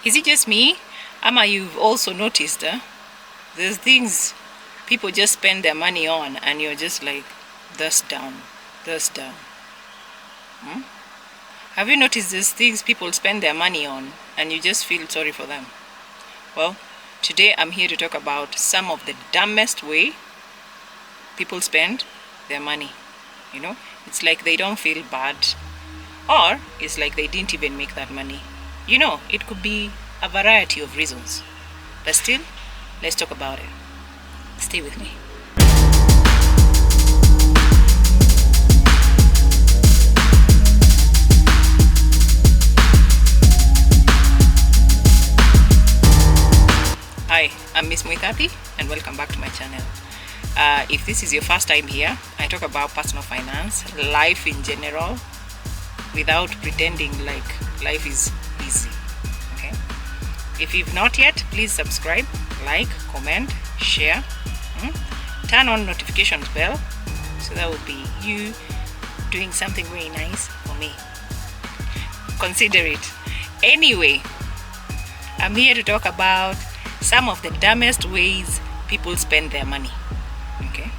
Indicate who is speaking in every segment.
Speaker 1: Is it just me? Ama, you've also noticed there's things people just spend their money on and you're just like, thirst down. Have you noticed there's things people spend their money on and you just feel sorry for them? Well, today I'm here to talk about some of the dumbest way people spend their money. You know, it's like they don't feel bad, or it's like they didn't even make that money. You know, it could be a variety of reasons, but still, let's talk about it. Stay with me. Hi, I'm Miss Muitati and welcome back to my channel. If this is your first time here, I talk about personal finance, life in general, without pretending like life is easy. Okay? If you've not yet, please subscribe, like, comment, share, turn on notifications bell, so that will be you doing something very nice for me. Consider it. Anyway, I'm here to talk about some of the dumbest ways people spend their money. Okay?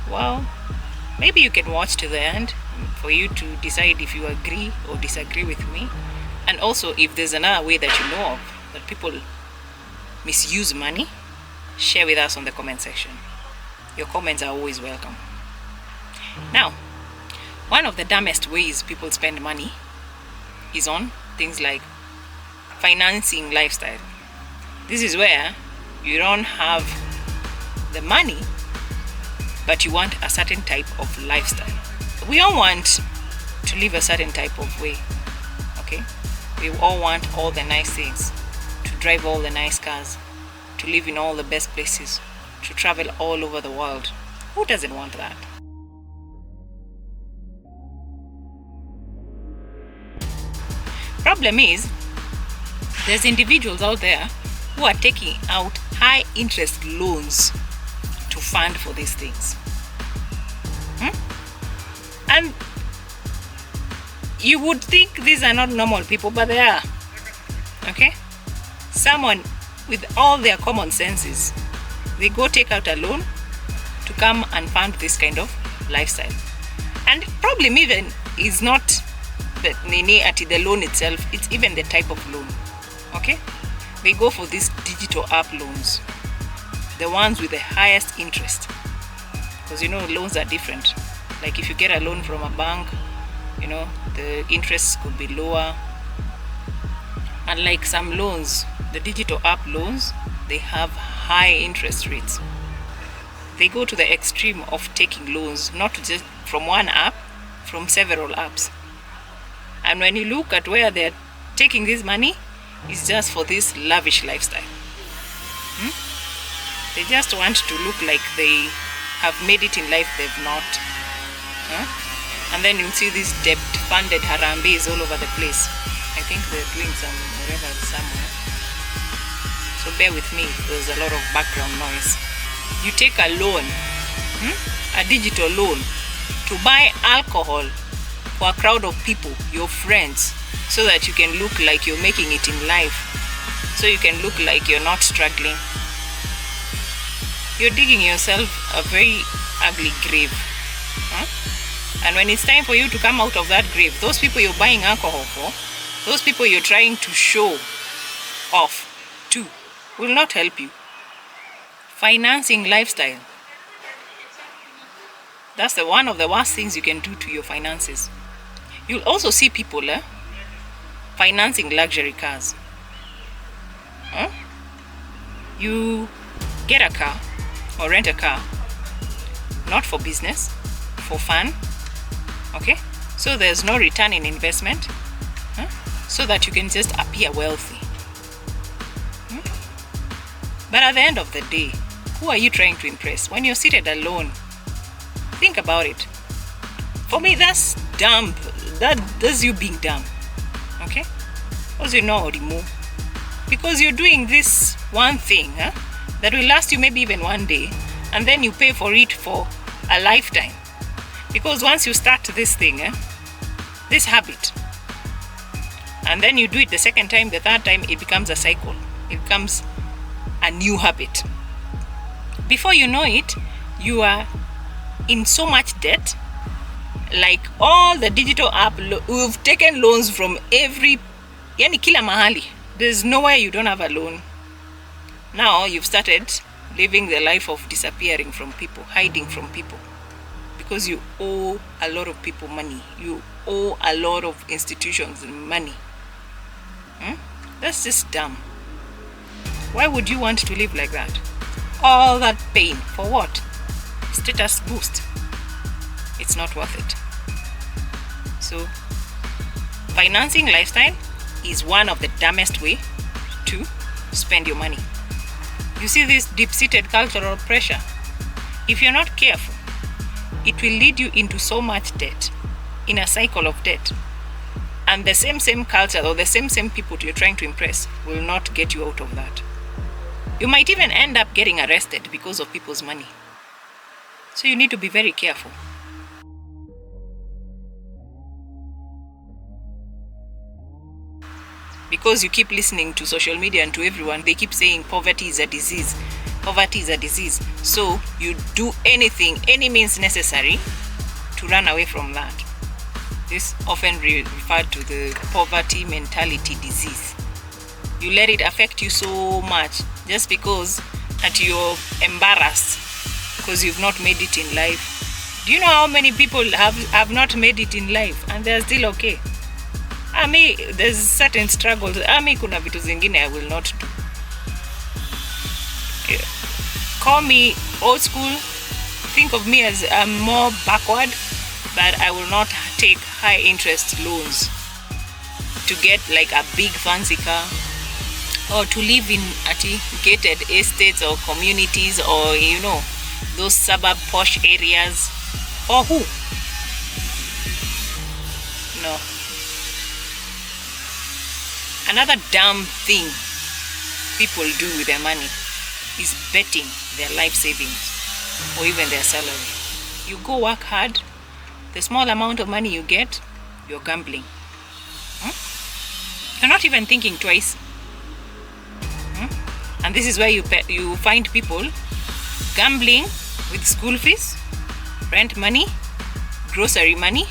Speaker 1: Well, maybe you can watch to the end for you to decide if you agree or disagree with me. And also, if there's another way that you know of that people misuse money, share with us on the comment section. Your comments are always welcome. Now, one of the dumbest ways people spend money is on things like financing lifestyle. This is where you don't have the money, but you want a certain type of lifestyle. We all want to live a certain type of way, okay? We all want all the nice things, to drive all the nice cars, to live in all the best places, to travel all over the world. Who doesn't want that? Problem is, there's individuals out there who are taking out high interest loans to fund for these things. And you would think these are not normal people, but they are. Okay? Someone with all their common senses, they go take out a loan to come and fund this kind of lifestyle. And problem even is not the loan itself, it's even the type of loan. Okay? They go for these digital app loans, the ones with the highest interest, because you know loans are different. Like if you get a loan from a bank, you know the interest could be lower. And like some loans, the digital app loans, they have high interest rates. They go to the extreme of taking loans, not just from one app, from several apps. And when you look at where they're taking this money, it's just for this lavish lifestyle. They just want to look like they have made it in life they've not. And then you see these debt-funded harambes all over the place. I think they're doing some whatever somewhere. So bear with me if there's a lot of background noise. You take a loan, a digital loan, to buy alcohol for a crowd of people, your friends, so that you can look like you're making it in life, so you can look like you're not struggling. You're digging yourself a very ugly grave. And when it's time for you to come out of that grave, those people you're buying alcohol for, those people you're trying to show off to, will not help you. Financing lifestyle. That's one of the worst things you can do to your finances. You'll also see people financing luxury cars. You get a car or rent a car, not for business, for fun. Okay? So there's no return in investment, so that you can just appear wealthy. But at the end of the day, who are you trying to impress? When you're seated alone, think about it. For me, that's dumb. That's you being dumb. Okay? Because you know more. Because you're doing this one thing that will last you maybe even one day, and then you pay for it for a lifetime. Because once you start this thing, this habit, And then you do it the second time, the third time, it becomes a cycle. It becomes a new habit. Before you know it, you are in so much debt. Like all the digital app, we've taken loans from every, yani kila mahali. There's nowhere you don't have a loan. Now you've started living the life of disappearing from people, hiding from people, because you owe a lot of people money. You owe a lot of institutions money. That's just dumb. Why would you want to live like that? All that pain for what? Status boost. It's not worth it. So financing lifestyle is one of the dumbest way to spend your money. You see this deep-seated cultural pressure. If you're not careful, it will lead you into so much debt, in a cycle of debt. And the same culture or the same people you're trying to impress will not get you out of that. You might even end up getting arrested because of people's money. So you need to be very careful. Because you keep listening to social media and to everyone, they keep saying poverty is a disease. Poverty is a disease. So you do anything, any means necessary to run away from that. This often referred to the poverty mentality disease. You let it affect you so much just because that you're embarrassed because you've not made it in life. Do you know how many people have not made it in life and they're still okay? There's certain struggles. Kuna vitu zingine I will not do. Call me old school. Think of me as I'm more backward, but I will not take high interest loans to get like a big fancy car, or to live in gated estates or communities, or those suburb posh areas. Or who? No. Another dumb thing people do with their money is betting their life savings or even their salary. You go work hard, the small amount of money you get, you're gambling. You're not even thinking twice. And this is where you find people gambling with school fees, rent money, grocery money.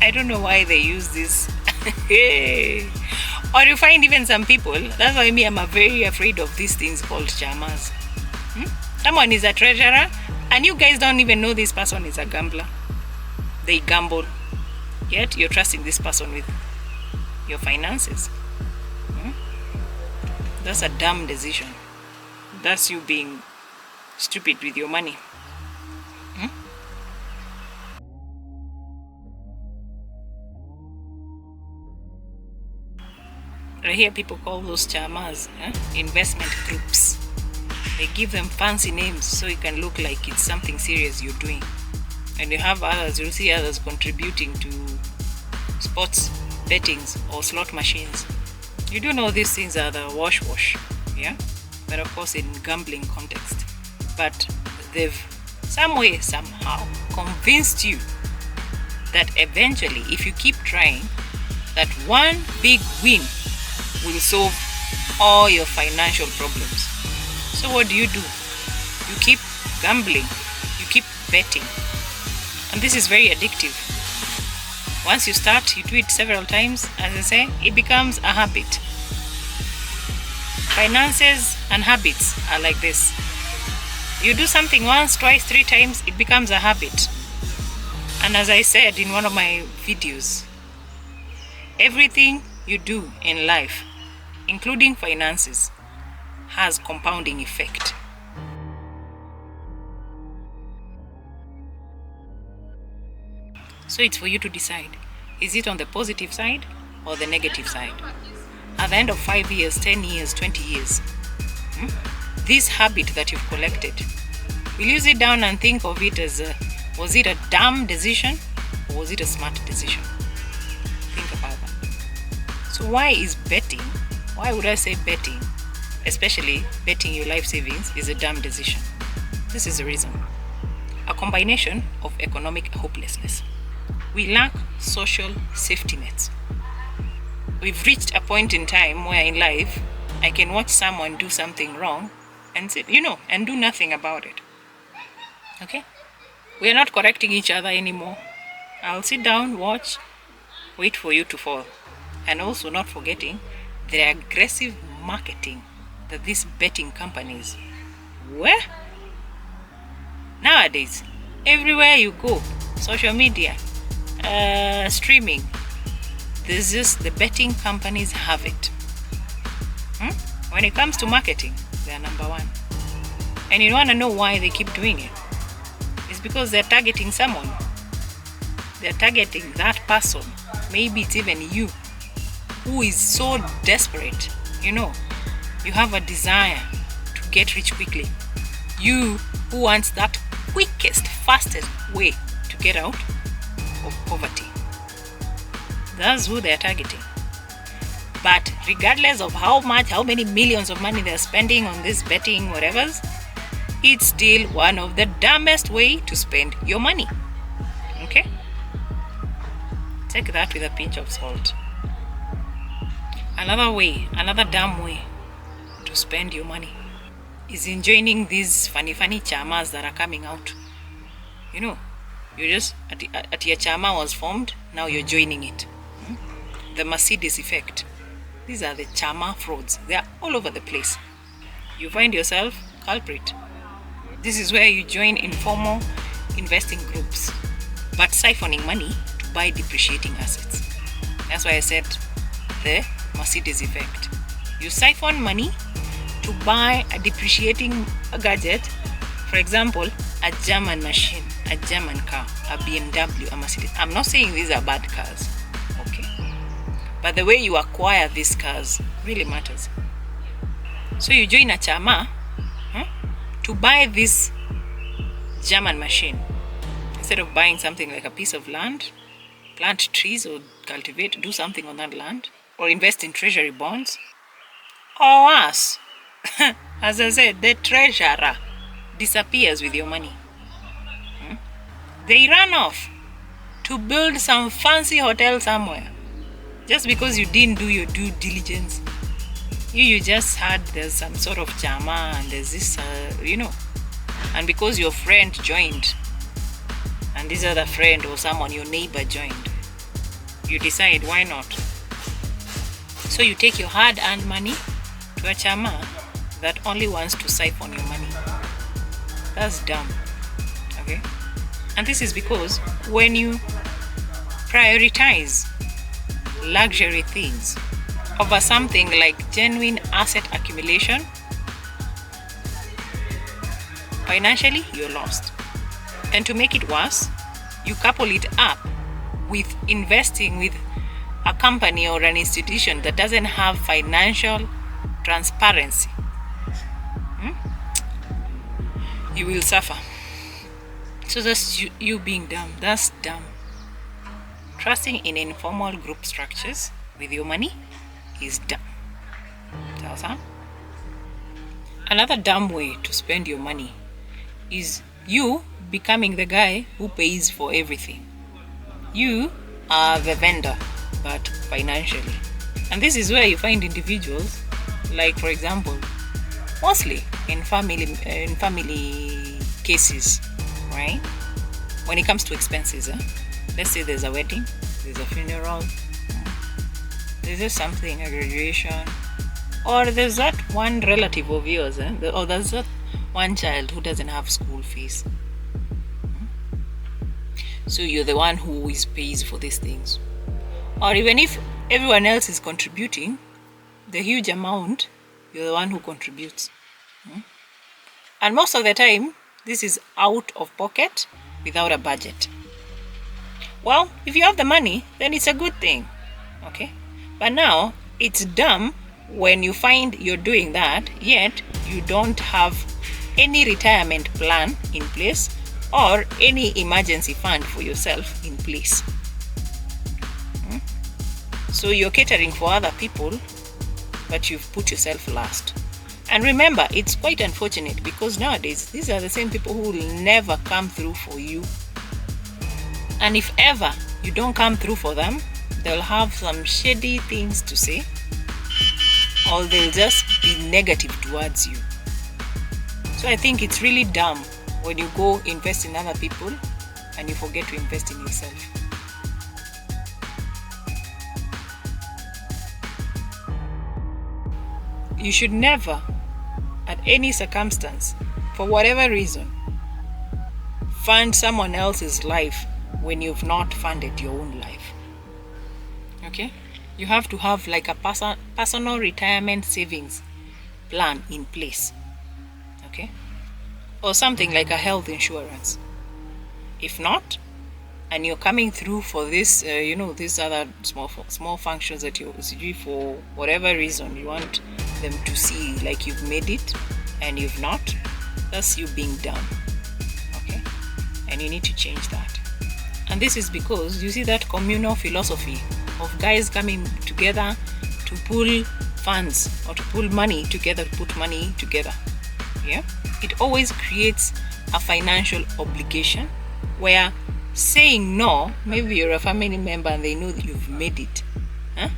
Speaker 1: I don't know why they use this. Or you find even some people, that's why I'm very afraid of these things called chamas. Someone is a treasurer and you guys don't even know this person is a gambler. They gamble, yet you're trusting this person with your finances. That's a dumb decision. That's you being stupid with your money. I hear people call those chamas investment groups. They give them fancy names so it can look like it's something serious you're doing. And you have others, you'll see others contributing to sports bettings or slot machines. You do know these things are the wash, yeah? But of course in gambling context. But they've some way, somehow convinced you that eventually, if you keep trying, that one big win will solve all your financial problems. So what do? You keep gambling, you keep betting, and this is very addictive. Once you start, you do it several times, as I say, it becomes a habit. Finances and habits are like this. You do something once, twice, 3 times, it becomes a habit. And as I said in one of my videos, everything you do in life, including finances, has compounding effect. So it's for you to decide, is it on the positive side or the negative side? At the end of 5 years, 10 years, 20 years, this habit that you've collected, will you sit down and think of it as was it a dumb decision or was it a smart decision? Think about that. So why would I say betting, especially betting your life savings, is a dumb decision? This is the reason. A combination of economic hopelessness. We lack social safety nets. we've reached a point in time where in life I can watch someone do something wrong and sit, and do nothing about it. Okay? We are not correcting each other anymore. I'll sit down, watch, wait for you to fall. And also not forgetting the aggressive marketing that these betting companies, where nowadays, everywhere you go, social media, streaming, there's just the betting companies have it. When it comes to marketing, they're number one. And you want to know why they keep doing it? It's because they're targeting someone. They're targeting that person. Maybe it's even you, who is so desperate. You have a desire to get rich quickly. You who wants that quickest, fastest way to get out of poverty. That's who they're targeting. But regardless of how many millions of money they're spending on this betting, whatever's, it's still one of the dumbest way to spend your money. Okay? Take that with a pinch of salt. Another dumb way to spend your money is in joining these funny chamas that are coming out. You just, at your chama was formed, now you're joining it. The Mercedes effect. These are the chama frauds. They are all over the place. You find yourself culprit. This is where you join informal investing groups, but siphoning money to buy depreciating assets. That's why I said the Mercedes effect. You siphon money to buy a depreciating gadget, for example, a German machine, a German car, a BMW, a Mercedes. I'm not saying these are bad cars, okay? But the way you acquire these cars really matters. So you join a chama to buy this German machine. Instead of buying something like a piece of land, plant trees or cultivate, do something on that land, or invest in treasury bonds. Or worse, as I said, the treasurer disappears with your money. They run off to build some fancy hotel somewhere just because you didn't do your due diligence. You just heard there's some sort of chama and there's this, and because your friend joined and this other friend or someone, your neighbor joined, you decide why not. So you take your hard-earned money to a chama that only wants to siphon your money. That's dumb, okay? And this is because when you prioritize luxury things over something like genuine asset accumulation, financially you're lost. And to make it worse, you couple it up with investing with a company or an institution that doesn't have financial transparency. You will suffer. So that's you being dumb. That's dumb. Trusting in informal group structures with your money is dumb. Another dumb way to spend your money is you becoming the guy who pays for everything. You are the vendor, but financially. And this is where you find individuals, like for example, mostly in family cases, right? When it comes to expenses, let's say there's a wedding, there's a funeral, there's just something, a graduation, or there's that one relative of yours, or there's that one child who doesn't have school fees. So you're the one who always pays for these things. Or even if everyone else is contributing the huge amount, you're the one who contributes. And most of the time, this is out of pocket without a budget. Well, if you have the money, then it's a good thing, okay? But now, it's dumb when you find you're doing that, yet you don't have any retirement plan in place or any emergency fund for yourself in place. So you're catering for other people, but you've put yourself last. And remember, it's quite unfortunate because nowadays, these are the same people who will never come through for you. And if ever you don't come through for them, they'll have some shady things to say, or they'll just be negative towards you. So I think it's really dumb when you go invest in other people and you forget to invest in yourself. You should never, at any circumstance, for whatever reason, fund someone else's life when you've not funded your own life. Okay? You have to have like a personal retirement savings plan in place. Okay? Or something like a health insurance. If not, and you're coming through for this, these other small functions that you do for whatever reason you want them to see like you've made it and you've not, that's you being dumb. Okay? And you need to change that. And this is because you see that communal philosophy of guys coming together to pull funds or to pull money together, to put money together. Yeah? It always creates a financial obligation where saying no, maybe you're a family member and they know that you've made it. Huh?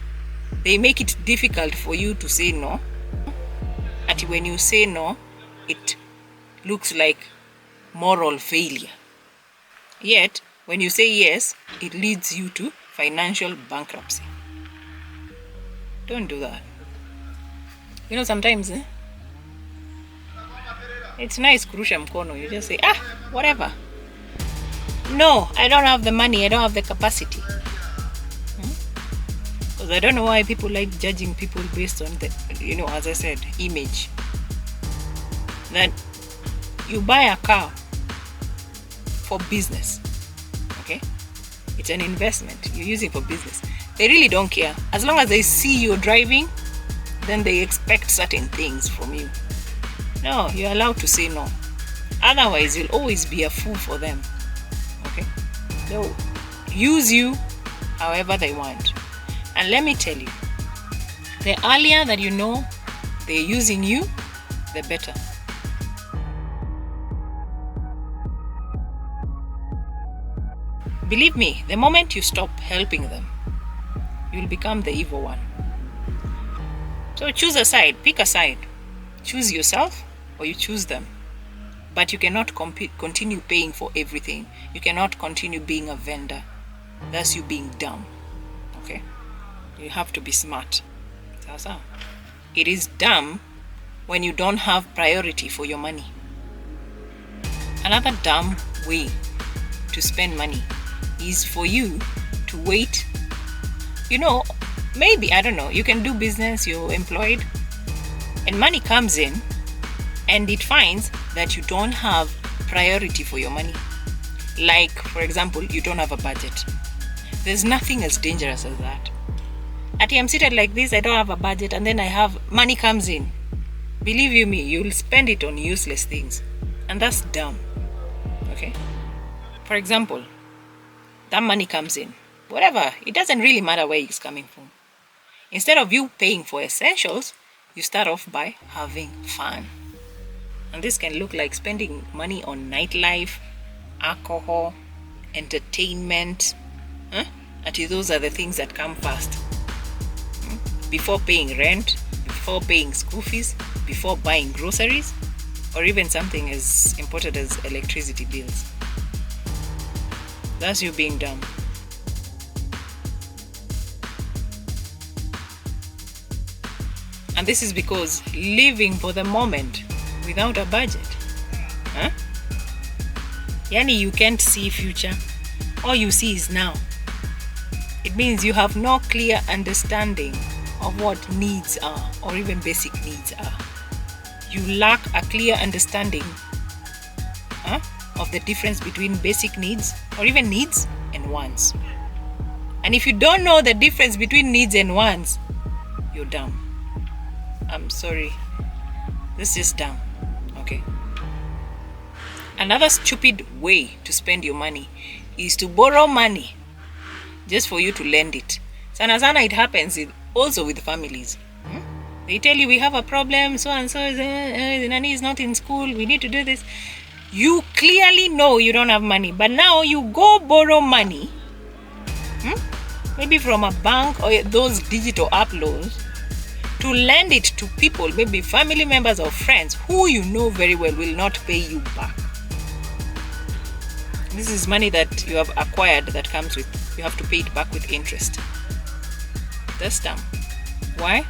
Speaker 1: They make it difficult for you to say no. And when you say no, it looks like moral failure. Yet, when you say yes, it leads you to financial bankruptcy. Don't do that. Sometimes it's nice kurusha mkono. You just say, whatever. No, I don't have the money. I don't have the capacity. Because I don't know why people like judging people based on the, as I said, image. That you buy a car for business. Okay? It's an investment. You're using for business. They really don't care. As long as they see you driving, then they expect certain things from you. No, you're allowed to say no. Otherwise, you'll always be a fool for them. Okay? They'll use you however they want. And let me tell you, the earlier that you know they're using you, the better. Believe me, the moment you stop helping them, you'll become the evil one. So choose a side, pick a side. Choose yourself or you choose them. But you cannot continue paying for everything. You cannot continue being a vendor. That's you being dumb. Okay? You have to be smart. It is dumb when you don't have priority for your money. Another dumb way to spend money is for you to wait. Maybe, I don't know, you can do business, you're employed, and money comes in, and it finds that you don't have priority for your money. Like, for example, you don't have a budget. There's nothing as dangerous as that. I'm seated like this, I don't have a budget, and then money comes in. Believe you me, you'll spend it on useless things. And that's dumb. Okay? For example, that money comes in. Whatever, it doesn't really matter where it's coming from. Instead of you paying for essentials, you start off by having fun. And this can look like spending money on nightlife, alcohol, entertainment. Those are the things that come first. Before paying rent, before paying school fees, before buying groceries, or even something as important as electricity bills. That's you being dumb. And this is because living for the moment without a budget. You can't see future. All you see is now. It means you have no clear understanding of what needs are, or even basic needs are. You lack a clear understanding of the difference between basic needs, or even needs, and wants. And if you don't know the difference between needs and wants, you're dumb. I'm sorry. This is dumb. Okay? Another stupid way to spend your money is to borrow money just for you to lend it. Sana it happens also with families. They tell you, we have a problem, so and so, Nani is not in school, we need to do this. You clearly know you don't have money, but now you go borrow money maybe from a bank or those digital app loans, to lend it to people, maybe family members or friends who you know very well will not pay you back. This is money that you have acquired that comes with, you have to pay it back with interest. That's dumb. Why?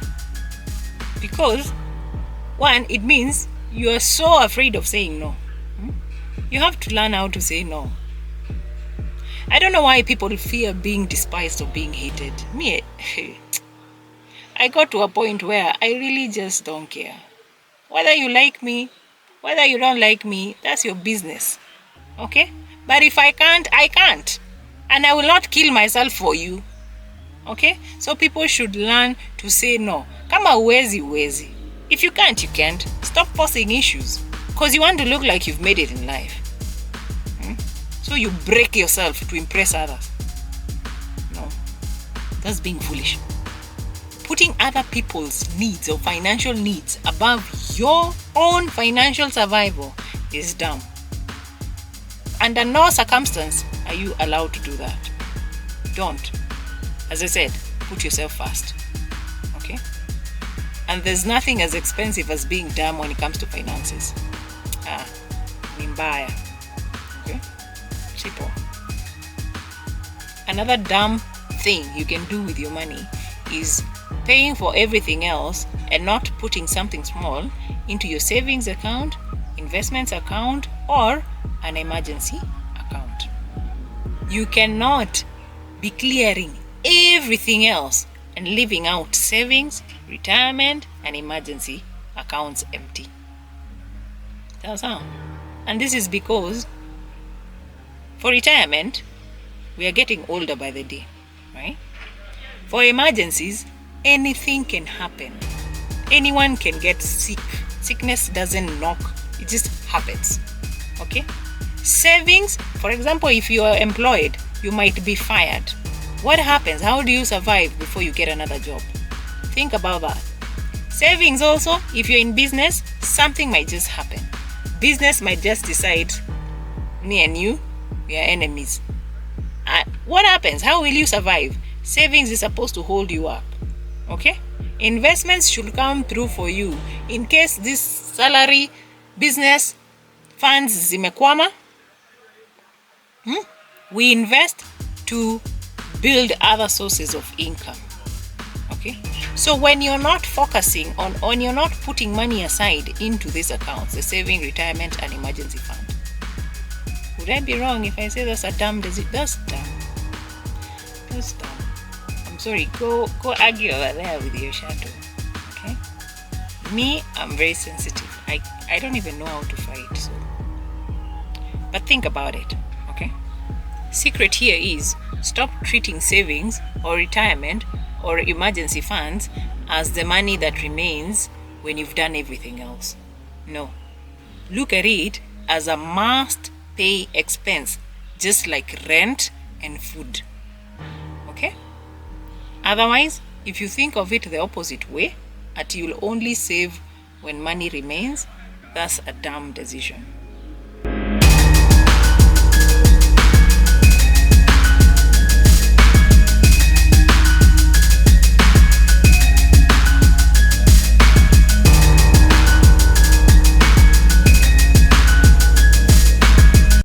Speaker 1: Because, one, it means you are so afraid of saying no. You have to learn how to say no. I don't know why people fear being despised or being hated. Me, I got to a point where I really just don't care. Whether you like me, whether you don't like me, that's your business. Okay? But if I can't, I can't. And I will not kill myself for you. Okay? So people should learn to say no. Kama uwezi. If you can't, you can't. Stop forcing issues. Because you want to look like you've made it in life. So you break yourself to impress others. No. That's being foolish. Putting other people's needs or financial needs above your own financial survival is dumb. Under no circumstance are you allowed to do that. Don't. As I said, put yourself first. Okay? And there's nothing as expensive as being dumb when it comes to finances. Nimbaya. Okay? Simple. Another dumb thing you can do with your money is paying for everything else and not putting something small into your savings account, investments account, or an emergency account. You cannot be clearing everything else and leaving out savings, retirement, and emergency accounts empty. That's how. And this is because for retirement, we are getting older by the day, right? For emergencies, anything can happen. Anyone can get sick. Sickness doesn't knock, it just happens. Okay? Savings, for example, if you are employed, you might be fired. What happens? How do you survive before you get another job? Think about that. Savings also, if you're in business, something might just happen. Business might just decide, me and you, we are enemies. What happens? How will you survive? Savings is supposed to hold you up. Okay? Investments should come through for you. In case this salary, business, funds zimekwama, we invest to build other sources of income. Okay? So when you're not focusing on you're not putting money aside into these accounts, the saving, retirement, and emergency fund. Would I be wrong if I say that's a dumb decision? That's dumb. That's dumb. I'm sorry. Go argue over there with your shadow. Okay? Me, I'm very sensitive. I don't even know how to fight. So, but think about it. Okay? Secret here is stop treating savings or retirement or emergency funds as the money that remains when you've done everything else. No. Look at it as a must pay expense, just like rent and food. Okay? Otherwise, if you think of it the opposite way, that you'll only save when money remains, that's a dumb decision.